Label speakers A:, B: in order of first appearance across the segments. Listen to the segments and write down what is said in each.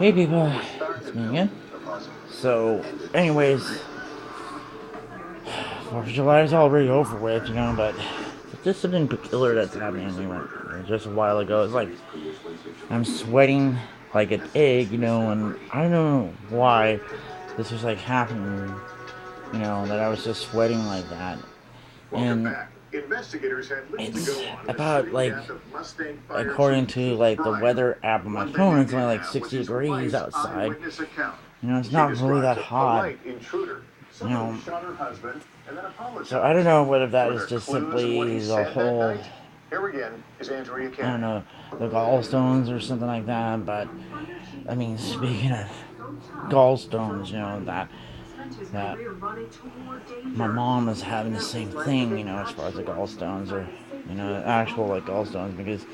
A: Hey people, it's me again. So, anyways, 4th of July is already over with, but there's something in particular that's happening just a while ago. It's like I'm sweating like an egg, and I don't know why this was like happening, that I was just sweating like that. And it's about like, according to like the weather app on my phone, it's only like 60 degrees outside. It's not really that hot. You know, so I don't know whether that is just simply the whole, I don't know, the gallstones or something like that. But I mean, speaking of gallstones, that my mom is having the same thing, as far as the gallstones or actual like gallstones, because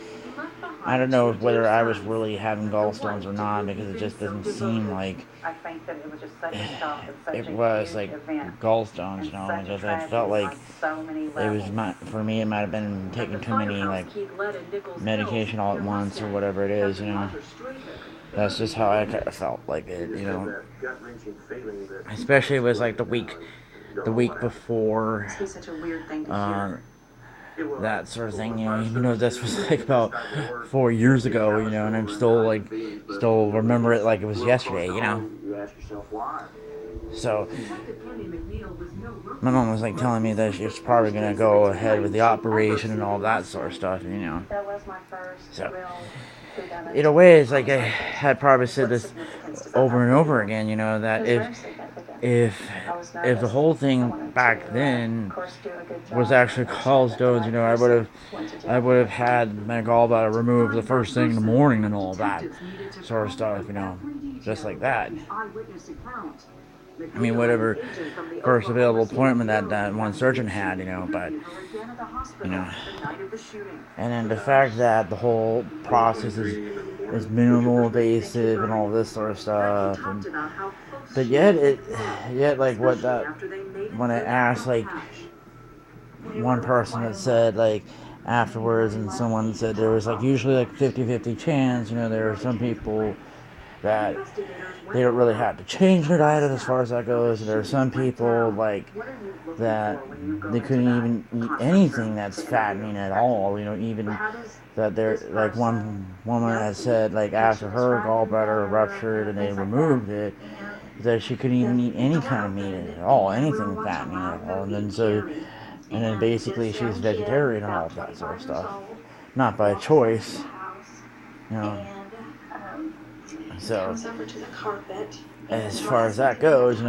A: I don't know whether I was really having gallstones or not, because it just doesn't seem like it was like gallstones, because I felt like it was for me. It might have been taking too many like medication all at once or whatever it is. That's just how I kind of felt like it. Especially it was like the week before. Uh, that sort of thing, even though this was like about 4 years ago, and I'm still like, still remember it like it was yesterday. So my mom was like telling me that she's probably gonna go ahead with the operation and all that sort of stuff. So in a way, it's like I had probably said this over and over again, that if if the whole thing back then was actually gallstones, I would have had my gallbladder removed the first thing in the morning and all that sort of stuff, just like that. I mean, whatever first available appointment that one surgeon had, but, you know, and then the fact that the whole process is minimal invasive and all this sort of stuff, but yet like what that when I asked like one person that said like afterwards, and someone said there was like usually like 50-50 chance, there are some people that they don't really have to change their diet as far as that goes. There are some people like that they couldn't even eat anything that's fattening at all. Even that there like one woman had said like after her gallbladder ruptured and they removed it, that she couldn't even eat any kind of meat at all, anything fattening at all. And then basically she's vegetarian and all of that sort of stuff, not by choice, you know. So as far as that goes,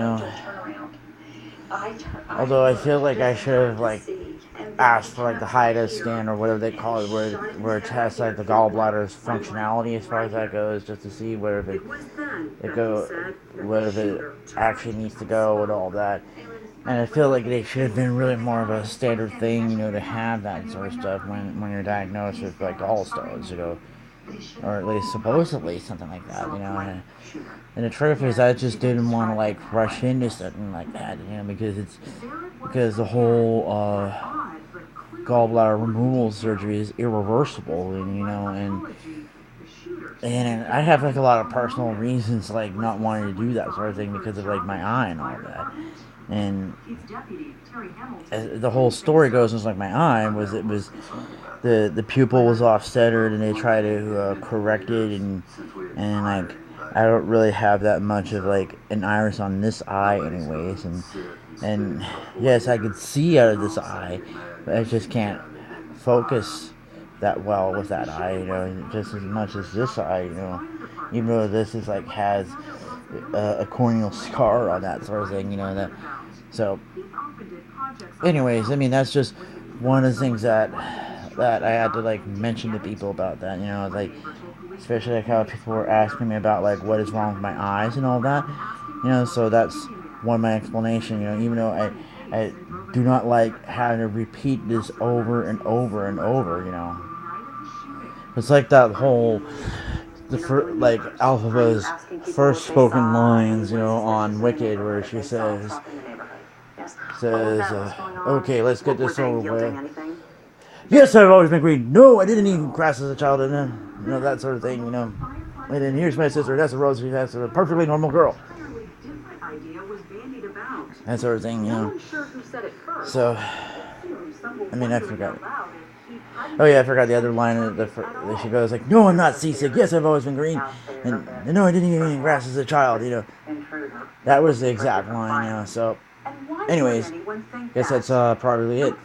A: although I feel like I should have like asked for like the HIDA scan or whatever they call it, where it tests like the gallbladder's functionality as far as that goes, just to see whether whether it actually needs to go and all that. And I feel like they should have been really more of a standard thing, to have that sort of stuff when you're diagnosed with like gallstones, or at least supposedly something like that, and the truth is, I just didn't want to like rush into something like that, because the whole gallbladder removal surgery is irreversible, and I have like a lot of personal reasons like not wanting to do that sort of thing because of like my eye and all that. And as the whole story goes, was like my eye was the pupil was off centered, and they try to correct it, and like I don't really have that much of like an iris on this eye anyways, and yes, I could see out of this eye, but I just can't focus that well with that eye, just as much as this eye, even though this is like has a corneal scar on that sort of thing, that. So anyways, I mean that's just one of the things that I had to like mention to people about that, like especially like how people were asking me about like what is wrong with my eyes and all that, so that's one of my explanation, even though I do not like having to repeat this over and over and over, it's like that whole like Alphaba's first spoken lines, on Wicked, where she says, okay, let's get this over with. Yes, I've always been green. No, I didn't eat grass as a child, and that sort of thing, And then here's my sister, that's a Rose, that's a perfectly normal girl. That sort of thing, you know. So, I mean, I forgot. Oh yeah, I forgot the other line. She goes like, "No, I'm not seasick. Yes, I've always been green, and no, I didn't even eat grass as a child." You know, that was the exact line. You know. So, anyways, guess that's probably it.